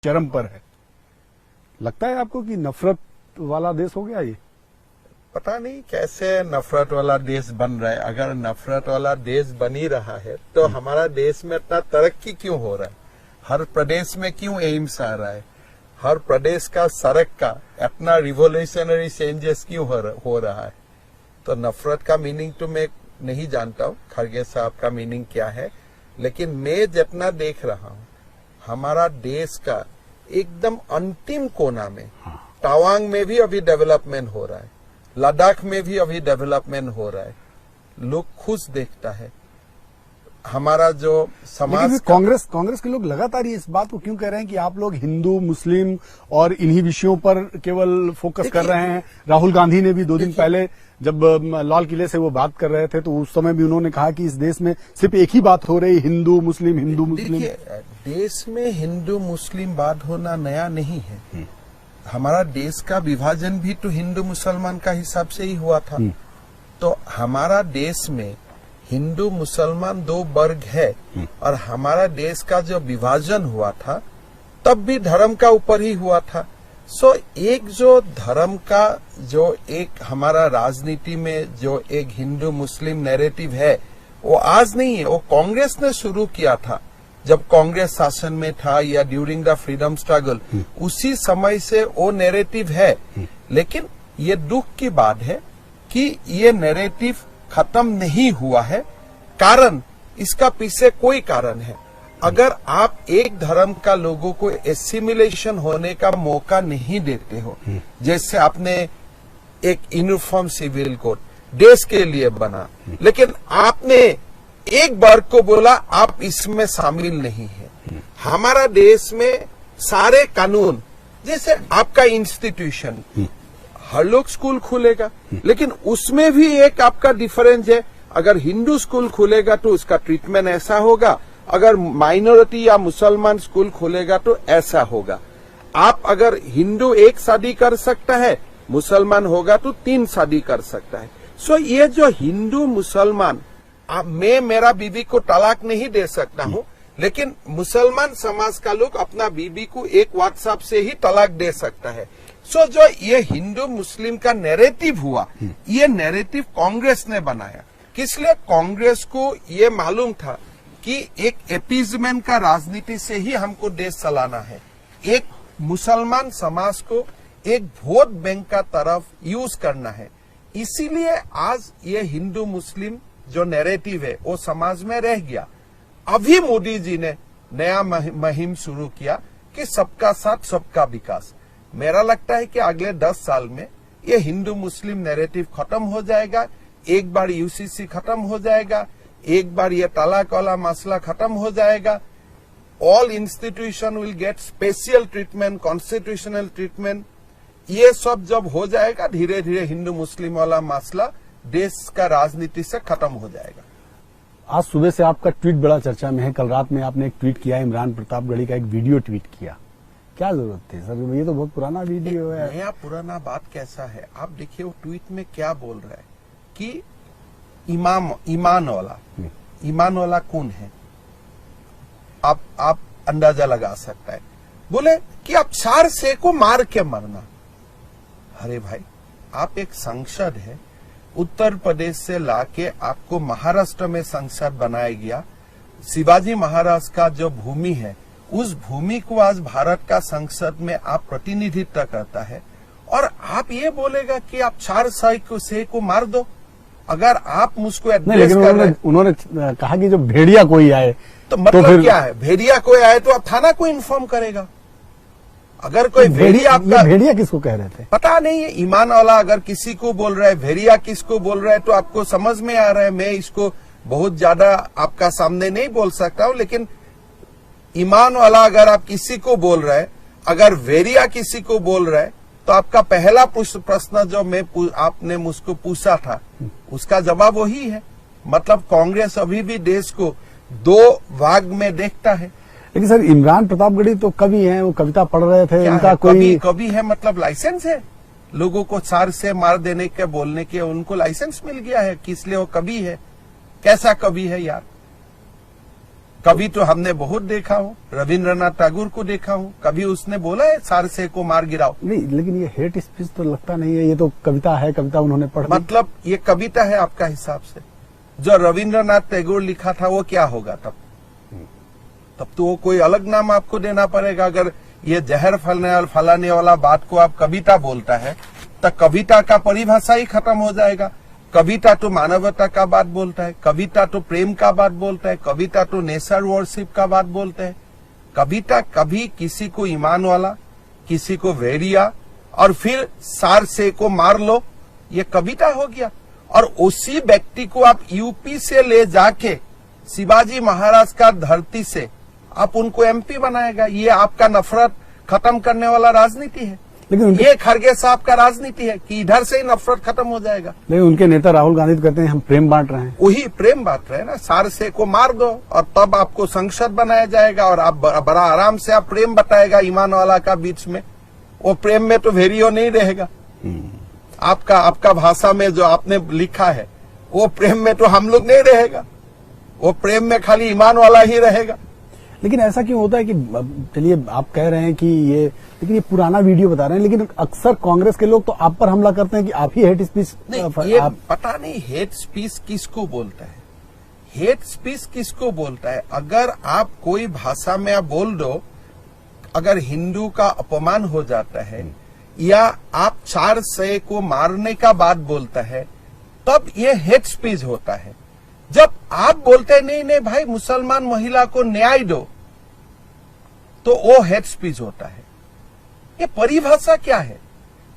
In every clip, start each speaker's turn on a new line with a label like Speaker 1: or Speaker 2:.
Speaker 1: चरम पर है। लगता है आपको कि नफरत वाला देश हो गया ये?
Speaker 2: पता नहीं कैसे नफरत वाला देश बन रहा है। अगर नफरत वाला देश बन ही रहा है तो हमारा देश में इतना तरक्की क्यों हो रहा है? हर प्रदेश में क्यों एम्स आ रहा है? हर प्रदेश का सड़क का इतना रिवोल्यूशनरी चेंजेस क्यों हो रहा है? तो नफरत का मीनिंग तो मैं नहीं जानता हूँ, खड़गे साहब का मीनिंग क्या है, लेकिन मैं जितना देख रहा हूँ हमारा देश का एकदम अंतिम कोना में तवांग में भी अभी डेवलपमेंट हो रहा है, लद्दाख में भी अभी डेवलपमेंट हो रहा है। लोग खुश देखता है हमारा जो समाज।
Speaker 1: कांग्रेस के लोग लगातार इस बात को क्यों कह रहे हैं कि आप लोग हिंदू मुस्लिम और इन्हीं विषयों पर केवल फोकस कर रहे हैं? राहुल गांधी ने भी 2 दिन पहले जब लाल किले से वो बात कर रहे थे तो उस समय भी उन्होंने कहा कि इस देश में सिर्फ एक ही बात हो रही, हिंदू मुस्लिम।
Speaker 2: देश में हिंदू मुस्लिम बात होना नया नहीं है। हमारा देश का विभाजन भी तो हिंदू मुसलमान का हिसाब से ही हुआ था। तो हमारा देश में हिंदू मुसलमान 2 वर्ग है और हमारा देश का जो विभाजन हुआ था तब भी धर्म का ऊपर ही हुआ था। सो एक जो धर्म का जो एक हमारा राजनीति में जो एक हिंदू मुस्लिम नैरेटिव है वो आज नहीं है, वो कांग्रेस ने शुरू किया था जब कांग्रेस शासन में था या ड्यूरिंग द फ्रीडम स्ट्रगल, उसी समय से वो नैरेटिव है। लेकिन ये दुख की बात है कि ये नैरेटिव खत्म नहीं हुआ है। कारण इसका पीछे कोई कारण है। अगर आप एक धर्म का लोगों को एसिमिलेशन होने का मौका नहीं देते हो, जैसे आपने एक यूनिफॉर्म सिविल कोड देश के लिए बना, लेकिन आपने एक वर्ग को बोला आप इसमें शामिल नहीं है। हमारा देश में सारे कानून, जैसे आपका इंस्टीट्यूशन, हर लोग स्कूल खुलेगा, लेकिन उसमें भी एक आपका डिफरेंस है। अगर हिंदू स्कूल खुलेगा तो उसका ट्रीटमेंट ऐसा होगा, अगर माइनॉरिटी या मुसलमान स्कूल खुलेगा तो ऐसा होगा। आप अगर हिंदू 1 शादी कर सकता है, मुसलमान होगा तो 3 शादी कर सकता है। सो ये जो हिंदू मुसलमान, मैं मेरा बीबी को तलाक नहीं दे सकता हूँ, लेकिन मुसलमान समाज का लोग अपना बीबी को एक व्हाट्सएप से ही तलाक दे सकता है। सो जो ये हिंदू मुस्लिम का नैरेटिव हुआ, ये नैरेटिव कांग्रेस ने बनाया। इसलिए कांग्रेस को ये मालूम था कि एक एपीजमेंट का राजनीति से ही हमको देश चलाना है, एक मुसलमान समाज को एक वोट बैंक का तरफ यूज करना है। इसीलिए आज ये हिंदू मुस्लिम जो नैरेटिव है वो समाज में रह गया। अभी मोदी जी ने नया मुहिम शुरू किया कि सबका साथ सबका विकास। मेरा लगता है कि अगले 10 साल में ये हिंदू मुस्लिम नैरेटिव खत्म हो जाएगा। एक बार यूसीसी खत्म हो जाएगा, एक बार ये तलाक वाला मसला खत्म हो जाएगा। All institution will get special treatment, constitutional treatment. ये सब जब हो जाएगा, धीरे धीरे हिंदू मुस्लिम वाला मसला देश का राजनीति से खत्म हो जाएगा।
Speaker 1: आज सुबह से आपका ट्वीट बड़ा चर्चा में है। कल रात में आपने एक ट्वीट किया, इमरान प्रतापगढ़ी का एक वीडियो ट्वीट किया। क्या जरूरत थी सर? ये तो बहुत पुराना वीडियो है।
Speaker 2: नया पुराना बात कैसा है? आप देखिए वो ट्वीट में क्या बोल रहा है कि ईमान वाला कौन है? आप अंदाजा लगा सकता है। बोले कि आप 4 से को मार के मरना। अरे भाई, आप एक सांसद है, उत्तर प्रदेश से लाके आपको महाराष्ट्र में सांसद बनाया गया। शिवाजी महाराज का जो भूमि है, उस भूमि को आज भारत का संसद में आप प्रतिनिधित्व करता है, और आप ये बोलेगा कि आप 4 से को मार दो। अगर आप मुझको एड्रेस कर रहे हैं,
Speaker 1: उन्होंने कहा कि जब भेड़िया कोई आए
Speaker 2: तो मतलब तो क्या है? भेड़िया कोई आए तो आप थाना को इन्फॉर्म करेगा। अगर कोई भेड़िया
Speaker 1: किसको कह रहे थे
Speaker 2: पता नहीं है। ईमान वाला अगर किसी को बोल रहा है, भेड़िया किसको बोल रहा है तो आपको समझ में आ रहा है। मैं इसको बहुत ज्यादा आपका सामने नहीं बोल सकता हूं, लेकिन ईमान वाला अगर आप किसी को बोल रहे हैं, अगर भेड़िया किसी को बोल रहा है, तो आपका पहला प्रश्न जो आपने मुझको पूछा था, उसका जवाब वही है। मतलब कांग्रेस अभी भी देश को 2 भाग में देखता है।
Speaker 1: लेकिन सर, इमरान प्रतापगढ़ी तो कवि हैं, वो कविता पढ़ रहे थे, उनका
Speaker 2: कोई कवि है मतलब लाइसेंस है लोगों को 4 से मार देने के, बोलने के? उनको लाइसेंस मिल गया है कि इसलिए वो कवि है। कैसा कवि है यार? कभी तो हमने बहुत देखा हूँ, रविंद्रनाथ टैगोर को देखा हूँ, कभी उसने बोला है सारसे को मार गिराओ।
Speaker 1: नहीं, लेकिन ये हेट स्पीच तो लगता नहीं है, ये तो कविता है, कविता उन्होंने पढ़ ली।
Speaker 2: मतलब ये कविता है आपका हिसाब से? जो रविंद्रनाथ टैगोर लिखा था वो क्या होगा तब? तब तो वो कोई अलग नाम आपको देना पड़ेगा। अगर ये जहर फैलाने वाला बात को आप कविता बोलता है तो कविता का परिभाषा ही खत्म हो जाएगा। कविता तो मानवता का बात बोलता है, कविता तो प्रेम का बात बोलता है, कविता तो नेचर वर्शिप का बात बोलता है। कविता कभी किसी को ईमान वाला, किसी को वेरिया और फिर सार से को मार लो, ये कविता हो गया। और उसी व्यक्ति को आप यूपी से ले जाके शिवाजी महाराज का धरती से आप उनको एमपी बनाएगा। ये आपका नफरत खत्म करने वाला राजनीति है।
Speaker 1: लेकिन
Speaker 2: ये खड़गे साहब का राजनीति है कि इधर से ही नफरत खत्म हो जाएगा।
Speaker 1: लेकिन उनके नेता राहुल गांधी तो कहते हैं हम प्रेम बांट रहे हैं।
Speaker 2: वही प्रेम बांट रहे हैं ना, सारसे को मार दो और तब आपको संसद बनाया जाएगा और आप बड़ा आराम से आप प्रेम बताएगा ईमान वाला का बीच में। वो प्रेम में तो वेरियो नहीं रहेगा। आपका भाषा में जो आपने लिखा है वो प्रेम में तो हम लोग नहीं रहेगा, वो प्रेम में खाली ईमान वाला ही रहेगा।
Speaker 1: लेकिन ऐसा क्यों होता है कि चलिए आप कह रहे हैं कि ये, लेकिन ये पुराना वीडियो बता रहे हैं, लेकिन अक्सर कांग्रेस के लोग तो आप पर हमला करते हैं कि आप ही हेट स्पीच।
Speaker 2: नहीं, ये पता नहीं हेट स्पीच किसको बोलता है, हेट स्पीच किसको बोलता है। अगर आप कोई भाषा में आप बोल दो, अगर हिंदू का अपमान हो जाता है या आप 400 को मारने का बात बोलता है तब ये हेट स्पीच होता है। जब आप बोलते हैं नहीं नहीं भाई मुसलमान महिला को न्याय दो तो वो हेट स्पीच होता है। ये परिभाषा क्या है?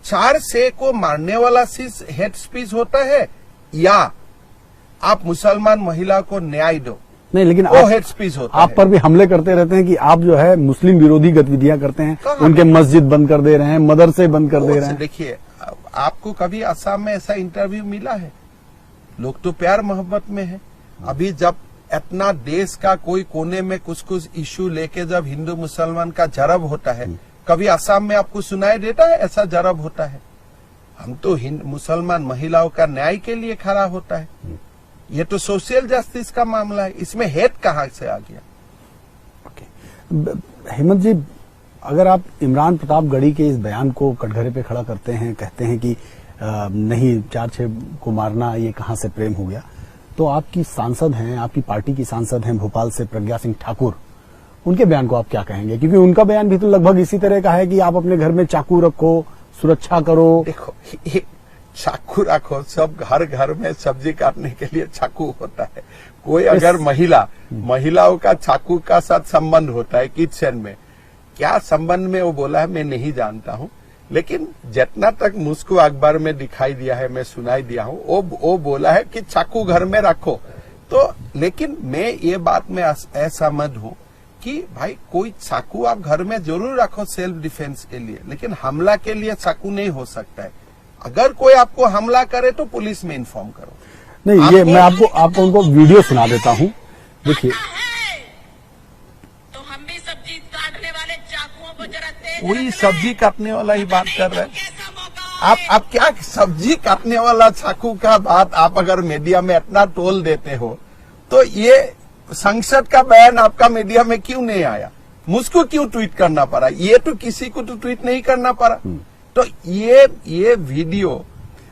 Speaker 2: 400 को मारने वाला चीज हेट स्पीच होता है या आप मुसलमान महिला को न्याय दो
Speaker 1: नहीं, लेकिन
Speaker 2: वो हेट स्पीच होता है।
Speaker 1: आप पर भी हमले करते रहते हैं कि आप जो है मुस्लिम विरोधी गतिविधियां करते हैं, उनके मस्जिद बंद कर दे रहे हैं, मदरसे बंद कर दे रहे हैं।
Speaker 2: देखिए, आपको कभी असम में ऐसा इंटरव्यू मिला है? लोग तो प्यार मोहब्बत में है। अभी जब इतना देश का कोई कोने में कुछ कुछ इश्यू लेके जब हिंदू मुसलमान का जरब होता है, कभी असम में आपको सुनाई देता है ऐसा जरब होता है? हम तो मुसलमान महिलाओं का न्याय के लिए खड़ा होता है। ये तो सोशल जस्टिस का मामला है, इसमें हेट कहाँ से आ गया?
Speaker 1: हेमंत जी, अगर आप इमरान प्रतापगढ़ी के इस बयान को कटघरे पे खड़ा करते हैं, कहते हैं कि नहीं 4-6 को मारना ये कहां से प्रेम हो गया, तो आपकी सांसद हैं, आपकी पार्टी की सांसद हैं भोपाल से प्रज्ञा सिंह ठाकुर, उनके बयान को आप क्या कहेंगे? क्योंकि उनका बयान भी तो लगभग इसी तरह का है कि आप अपने घर में चाकू रखो, सुरक्षा करो।
Speaker 2: देखो, चाकू रखो, सब घर घर में सब्जी काटने के लिए चाकू होता है। कोई अगर महिलाओं का चाकू का साथ संबंध होता है किचन में, क्या संबंध में वो बोला है मैं नहीं जानता हूँ, लेकिन जितना तक मुझको अखबार में दिखाई दिया है, मैं सुनाई दिया हूँ, वो बोला है कि चाकू घर में रखो। तो लेकिन मैं ये बात में असहमत हूँ कि भाई कोई चाकू आप घर में जरूर रखो सेल्फ डिफेंस के लिए, लेकिन हमला के लिए चाकू नहीं हो सकता है। अगर कोई आपको हमला करे तो पुलिस में इन्फॉर्म करो।
Speaker 1: नहीं, ये मैं आपको उनको वीडियो सुना देता हूँ, देखिए।
Speaker 3: तो हम भी सब्जी काटने वाले चाकुओं को जरा तेज
Speaker 2: वही सब्जी काटने वाला ही बात कर रहे हैं आप क्या सब्जी काटने वाला चाकू का बात आप अगर मीडिया में इतना टोल देते हो तो ये संसद का बयान आपका मीडिया में क्यों नहीं आया? मुझको क्यों ट्वीट करना पड़ा? ये तो किसी को तो ट्वीट नहीं करना पड़ा। तो ये वीडियो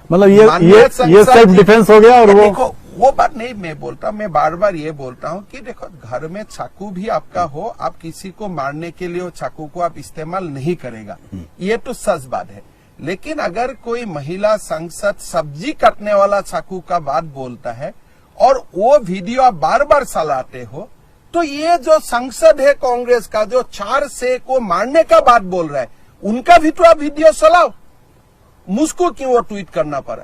Speaker 1: मतलब ये सेल्फ डिफेंस हो गया। और
Speaker 2: देखो वो बात नहीं मैं बोलता, मैं बार बार ये बोलता हूँ कि देखो घर में चाकू भी आपका हो, आप किसी को मारने के लिए वो चाकू को आप इस्तेमाल नहीं करेगा, ये तो सच बात है। लेकिन अगर कोई महिला सांसद सब्जी काटने वाला चाकू का बात बोलता है और वो वीडियो आप बार बार चलाते हो, तो ये जो सांसद है कांग्रेस का जो 400 को मारने का बात बोल रहा है, उनका भी तो आप वीडियो चलाओ। मुझको क्यों वो ट्वीट करना पड़ा?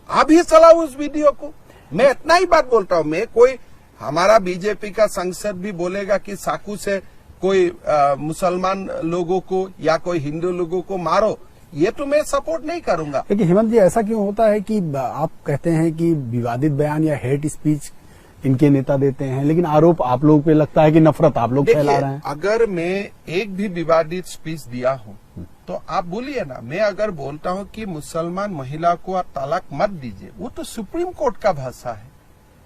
Speaker 2: आप ही चलाओ उस वीडियो को। मैं इतना ही बात बोलता हूं। मैं कोई हमारा बीजेपी का सांसद भी बोलेगा कि चाकू से कोई मुसलमान लोगों को या कोई हिंदू लोगों को मारो, ये तो मैं सपोर्ट नहीं करूंगा।
Speaker 1: लेकिन हेमंत जी, ऐसा क्यों होता है कि आप कहते हैं कि विवादित बयान या हेट स्पीच इनके नेता देते हैं, लेकिन आरोप आप लोग पे लगता है कि नफरत आप लोग फैला रहे हैं?
Speaker 2: अगर मैं एक भी विवादित स्पीच दिया हूं तो आप बोलिए ना। मैं अगर बोलता हूं कि मुसलमान महिला को आप तलाक मत दीजिए, वो तो सुप्रीम कोर्ट का भाषा है।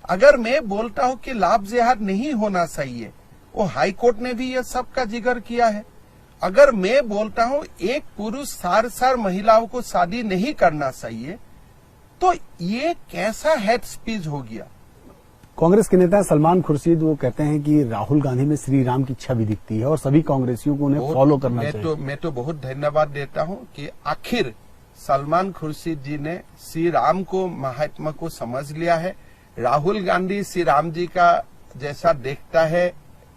Speaker 2: अगर मैं बोलता हूं कि लाभ जिहाद नहीं होना चाहिए, वो हाई कोर्ट ने भी ये सबका जिक्र किया है। अगर मैं बोलता हूं एक पुरुष 4 महिलाओं को शादी नहीं करना चाहिए, तो ये कैसा हेड स्पीच हो गया।
Speaker 1: कांग्रेस के नेता सलमान खुर्शीद वो कहते हैं कि राहुल गांधी में श्री राम की छवि दिखती है और सभी कांग्रेसियों को उन्हें फॉलो करना चाहिए।
Speaker 2: मैं तो बहुत धन्यवाद देता हूं कि आखिर सलमान खुर्शीद जी ने श्री राम को महात्मा को समझ लिया है। राहुल गांधी श्री राम जी का जैसा देखता है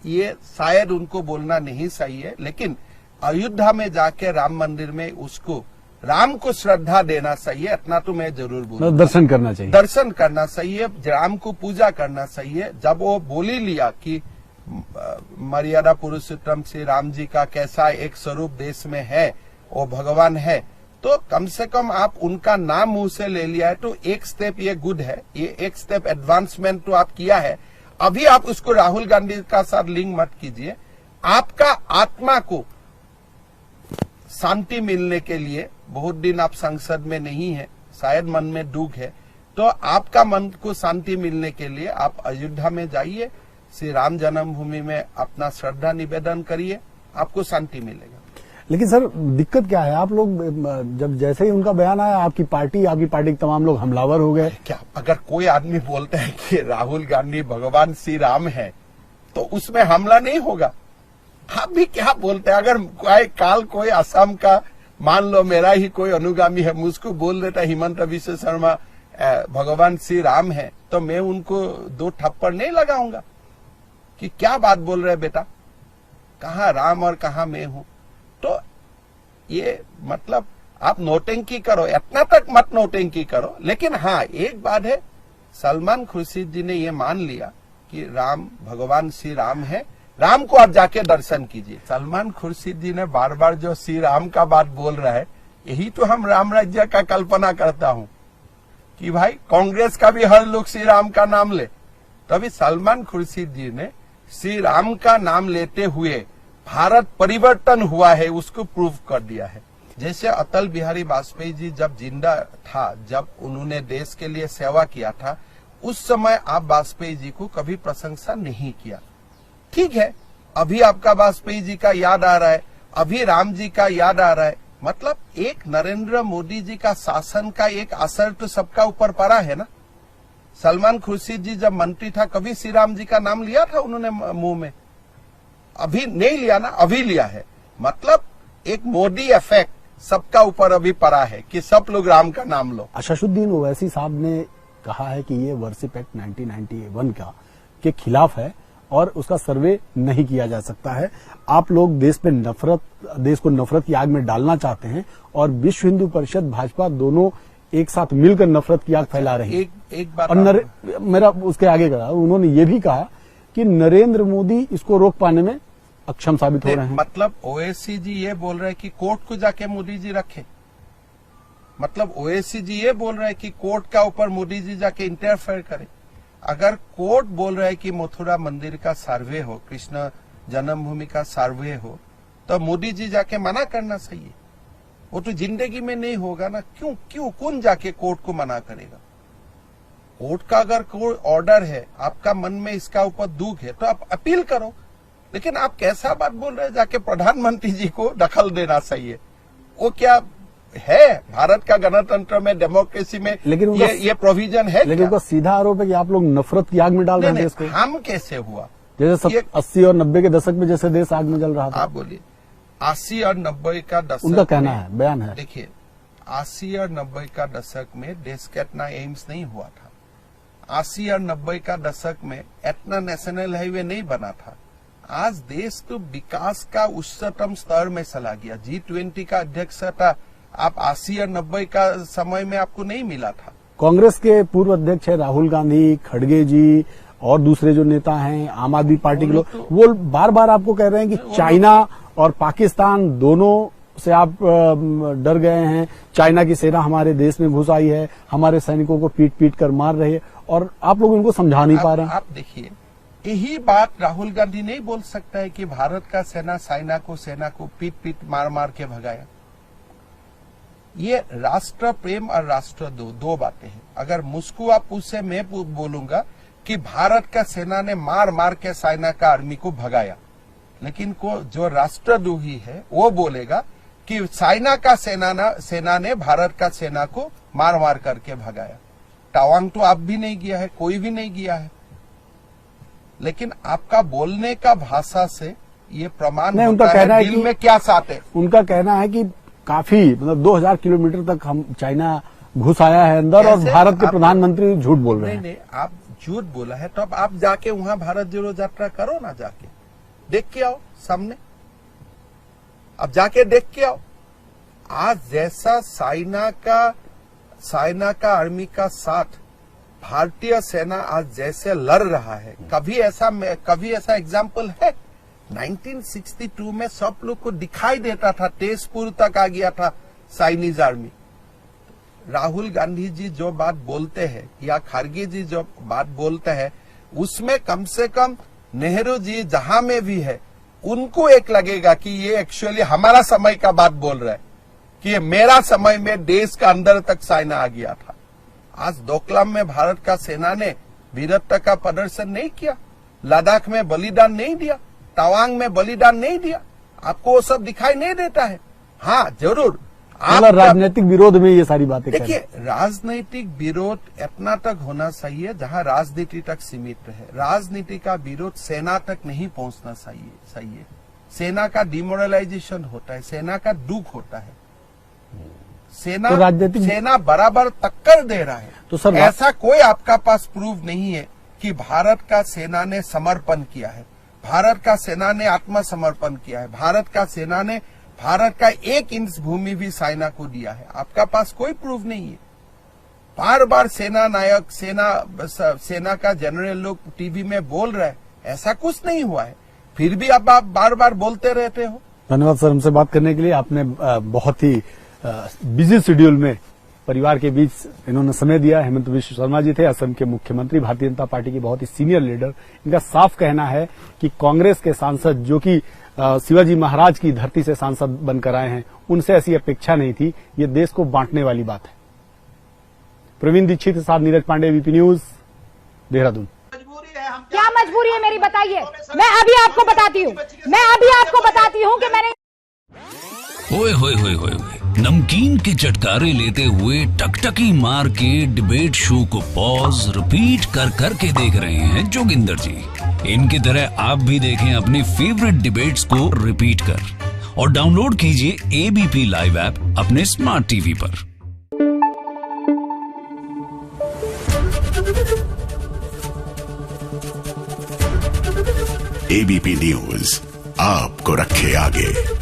Speaker 2: ये शायद उनको बोलना नहीं चाहिए, लेकिन अयोध्या में जाके राम मंदिर में उसको राम को श्रद्धा देना चाहिए, इतना तो मैं जरूर बोलूंगा।
Speaker 1: दर्शन करना चाहिए,
Speaker 2: दर्शन करना चाहिए, राम को पूजा करना चाहिए। जब वो बोल ही लिया कि मर्यादा पुरुषोत्तम श्री राम जी का कैसा एक स्वरूप देश में है, वो भगवान है, तो कम से कम आप उनका नाम मुंह से ले लिया है तो एक स्टेप ये गुड है, ये एक स्टेप एडवांसमेंट तो आप किया है। अभी आप उसको राहुल गांधी का साथ लिंक मत कीजिए। आपका आत्मा को शांति मिलने के लिए बहुत दिन आप संसद में नहीं है, शायद मन में दुख है, तो आपका मन को शांति मिलने के लिए आप अयोध्या में जाइए, श्री राम जन्मभूमि में अपना श्रद्धा निवेदन करिए, आपको शांति मिलेगा।
Speaker 1: लेकिन सर दिक्कत क्या है, आप लोग जब जैसे ही उनका बयान आया आपकी पार्टी के तमाम लोग हमलावर हो गए।
Speaker 2: क्या अगर कोई आदमी बोलता है कि राहुल गांधी भगवान श्री राम है तो उसमें हमला नहीं होगा? आप भी क्या बोलते हैं? अगर कोई असम का मान लो मेरा ही कोई अनुगामी है, मुझको बोल देता हिमंत विश्व शर्मा भगवान श्री राम है, तो मैं उनको 2 थप्पड़ नहीं लगाऊंगा कि क्या बात बोल रहे बेटा, कहाँ राम और कहाँ मैं हूं। तो ये मतलब आप नोटंकी करो, इतना तक मत नोटंकी करो। लेकिन हाँ एक बात है, सलमान खुर्शीद जी ने ये मान लिया कि राम भगवान श्री राम है, राम को आप जाके दर्शन कीजिए। सलमान खुर्शीद जी ने बार बार जो श्री राम का बात बोल रहा है, यही तो हम राम राज्य का कल्पना करता हूं कि भाई कांग्रेस का भी हर लोग श्री राम का नाम ले। तो अभी सलमान खुर्शीद जी ने श्री राम का नाम लेते हुए भारत परिवर्तन हुआ है उसको प्रूव कर दिया है। जैसे अटल बिहारी वाजपेयी जी जब जिंदा था, जब उन्होंने देश के लिए सेवा किया था, उस समय आप वाजपेयी जी को कभी प्रशंसा नहीं किया। ठीक है, अभी आपका वाजपेयी जी का याद आ रहा है, अभी राम जी का याद आ रहा है, मतलब एक नरेंद्र मोदी जी का शासन का एक असर तो सबका ऊपर पड़ा है ना। सलमान खुर्शीद जी जब मंत्री था कभी श्री राम जी का नाम लिया था उन्होंने मुंह में? अभी नहीं लिया ना, अभी लिया है। मतलब एक मोदी इफेक्ट सबका ऊपर अभी पड़ा है कि सब लोग राम का नाम लो।
Speaker 1: अशशुद्दीन ओवैसी साहब ने कहा है कि ये वर्शिप एक्ट 1991 के खिलाफ है और उसका सर्वे नहीं किया जा सकता है। आप लोग देश को नफरत की आग में डालना चाहते हैं और विश्व हिंदू परिषद भाजपा दोनों एक साथ मिलकर नफरत की आग फैला रहे हैं।
Speaker 2: एक बात
Speaker 1: और मेरा उसके आगे का उन्होंने ये भी कहा कि नरेंद्र मोदी इसको रोक पाने में अक्षम साबित हो रहे हैं।
Speaker 2: मतलब ओवैसी जी ये बोल रहे हैं कि कोर्ट को जाके मोदी जी रखे। मतलब ओवैसी जी ये बोल रहे हैं कि कोर्ट का ऊपर मोदी जी जाके इंटरफेयर करे। अगर कोर्ट बोल रहा है कि मथुरा मंदिर का सर्वे हो, कृष्ण जन्मभूमि का सर्वे हो, तो मोदी जी जाके मना करना चाहिए। वो तो जिंदगी में नहीं होगा ना। क्यों कौन जाके कोर्ट को मना करेगा? कोर्ट का अगर कोई ऑर्डर है, आपका मन में इसका ऊपर दुख है, तो आप अपील करो। लेकिन आप कैसा बात बोल रहे हैं, जाके प्रधानमंत्री जी को दखल देना चाहिए। वो क्या है भारत का गणतंत्र में, डेमोक्रेसी में
Speaker 1: लेकिन
Speaker 2: ये प्रोविजन है?
Speaker 1: लेकिन उनका सीधा आरोप है कि आप लोग नफरत की आग में डाल रहे हैं देश को।
Speaker 2: हम कैसे हुआ?
Speaker 1: जैसे 80 और 90 के दशक में जैसे देश आग में जल रहा था।
Speaker 2: आप बोलिए 80 और 90 का दशक,
Speaker 1: उनका कहना है, बयान है।
Speaker 2: देखिए 80 और 90 का दशक में देश का इतना एम्स नहीं हुआ था। 80 और 90 का दशक में इतना नेशनल हाईवे नहीं बना था। आज देश तो विकास का उच्चतम स्तर में चला गया। G20 का अध्यक्षता आप 80 और 90 का समय में आपको नहीं मिला था।
Speaker 1: कांग्रेस के पूर्व अध्यक्ष है राहुल गांधी, खड़गे जी और दूसरे जो नेता हैं आम आदमी पार्टी के लोग, वो बार बार आपको कह रहे हैं कि चाइना और पाकिस्तान दोनों से आप डर गए हैं। चाइना की सेना हमारे देश में घुस आई है, हमारे सैनिकों को पीट पीट कर मार रही है और आप लोग उनको समझा नहीं पा रहे हैं।
Speaker 2: आप देखिए, यही बात राहुल गांधी नहीं बोल सकता है कि भारत का सेना सेना को पीट पीट मार मार के भगाया। ये राष्ट्र प्रेम और राष्ट्र दो बातें हैं। अगर मुझको आप पूछे, मैं बोलूंगा कि भारत का सेना ने मार मार के चाइना का आर्मी को भगाया, लेकिन को जो राष्ट्रद्रोही है वो बोलेगा कि चाइना का सेना ने भारत का सेना को मार मार करके भगाया। तवांग तो आप भी नहीं गया है, कोई भी नहीं गया है, लेकिन आपका बोलने का भाषा से ये प्रमाण
Speaker 1: उनका
Speaker 2: होता
Speaker 1: कहना
Speaker 2: है
Speaker 1: है
Speaker 2: दिल
Speaker 1: कि
Speaker 2: में क्या साथ है।
Speaker 1: उनका कहना है कि काफी मतलब 2000 किलोमीटर तक हम चाइना घुस आया है अंदर और
Speaker 2: कैसे?
Speaker 1: भारत के
Speaker 2: आप-
Speaker 1: प्रधानमंत्री झूठ बोल रहे
Speaker 2: नहीं
Speaker 1: हैं।
Speaker 2: नहीं, आप झूठ बोला है तो अब आप जाके वहां भारत जोड़ो यात्रा करो ना, जाके देख के आओ सामने, अब जाके देख के आओ। आज जैसा चाइना का आर्मी का साथ भारतीय सेना आज जैसे लड़ रहा है, कभी ऐसा एग्जाम्पल है? 1962 में सब लोग को दिखाई देता था, तेजपुर तक आ गया था चाइनीज आर्मी। राहुल गांधी जी जो बात बोलते हैं या खड़गे जी जो बात बोलते हैं, उसमें कम से कम नेहरू जी जहां में भी है उनको एक लगेगा कि ये एक्चुअली हमारा समय का बात बोल रहा है, कि ये मेरा समय में देश का अंदर तक चाइना आ गया था। आज डोकलाम में भारत का सेना ने वीरत्व का प्रदर्शन नहीं किया, लद्दाख में बलिदान नहीं दिया, तवांग में बलिदान नहीं दिया, आपको वो सब दिखाई नहीं देता है? हाँ जरूर,
Speaker 1: मतलब राजनीतिक विरोध में ये सारी बातें
Speaker 2: देखिए, राजनीतिक विरोध इतना तक होना चाहिए जहां राजनीति तक सीमित रहे। राजनीति का विरोध सेना तक नहीं पहुंचना चाहिए। सेना का डिमोरलाइजेशन होता है, सेना का दुख होता है।
Speaker 1: तो राजनीतिक
Speaker 2: सेना बराबर टक्कर दे रहा है।
Speaker 1: तो सर
Speaker 2: ऐसा कोई आपका पास प्रूफ नहीं है कि भारत का सेना ने समर्पण किया है, भारत का सेना ने आत्मसमर्पण किया है, भारत का सेना ने भारत का 1 इंच भूमि भी चाइना को दिया है। आपका पास कोई प्रूफ नहीं है। बार बार सेना नायक, सेना का जनरल लोग टीवी में बोल रहे हैं, ऐसा कुछ नहीं हुआ है, फिर भी आप बार बार बोलते रहते हो।
Speaker 1: धन्यवाद सर हमसे बात करने के लिए। आपने बहुत ही बिजी शेड्यूल में परिवार के बीच इन्होंने समय दिया। हेमंत बिश्व शर्मा जी थे असम के मुख्यमंत्री, भारतीय जनता पार्टी के बहुत ही सीनियर लीडर। इनका साफ कहना है कि कांग्रेस के सांसद जो कि शिवाजी महाराज की धरती से सांसद बनकर आए हैं, उनसे ऐसी अपेक्षा नहीं थी। ये देश को बांटने वाली बात है। प्रवीण दीक्षित के साथ नीरज पांडे, वीपी न्यूज, देहरादून।
Speaker 4: क्या मजबूरी है मेरी बताइए? मैं अभी आपको बताती हूँ कि मैंने
Speaker 5: ओए होए होए होए नमकीन के चटकारे लेते हुए टकटकी मार के डिबेट शो को पॉज रिपीट कर करके देख रहे हैं जोगिंदर जी। इनकी तरह आप भी देखें अपनी फेवरेट डिबेट्स को रिपीट कर और डाउनलोड कीजिए एबीपी लाइव ऐप अपने स्मार्ट टीवी पर।
Speaker 6: एबीपी न्यूज आपको रखे आगे।